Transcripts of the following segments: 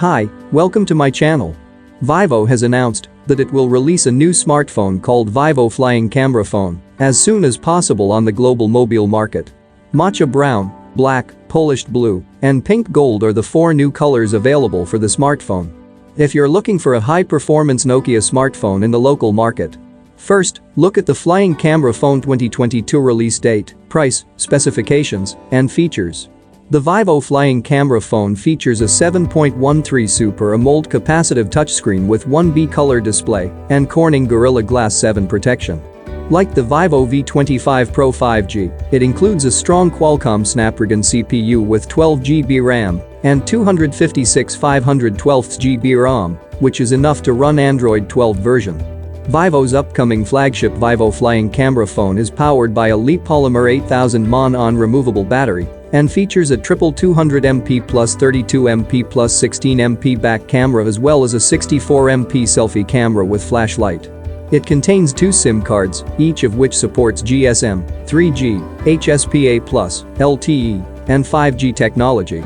Hi, welcome to my channel. Vivo has announced that it will release a new smartphone called Vivo Flying Camera Phone as soon as possible on the global mobile market. Matcha brown, black, polished blue, and pink gold are the four new colors available for the smartphone. If you're looking for a high-performance Nokia smartphone in the local market, first, look at the Flying Camera Phone 2022 release date, price, specifications, and features. The Vivo Flying Camera Phone features a 7.13 Super AMOLED capacitive touchscreen with 1B color display and Corning Gorilla Glass 7 protection. Like the Vivo V25 Pro 5G, it includes a strong Qualcomm Snapdragon CPU with 12GB RAM and 256 512GB ROM, which is enough to run Android 12 version. Vivo's upcoming flagship Vivo Flying Camera Phone is powered by a Li Polymer 8000 mAh removable battery and features a triple 200MP plus 32MP plus 16MP back camera as well as a 64MP selfie camera with flashlight. It contains two SIM cards, each of which supports GSM, 3G, HSPA+, LTE, and 5G technology.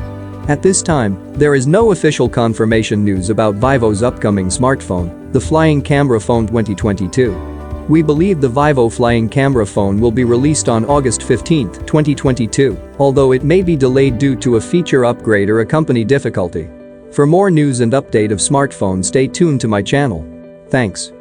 At this time, there is no official confirmation news about Vivo's upcoming smartphone, the Flying Camera Phone 2022. We believe the Vivo Flying Camera Phone will be released on August 15, 2022, although it may be delayed due to a feature upgrade or a company difficulty. For more news and update of smartphones, stay tuned to my channel. Thanks.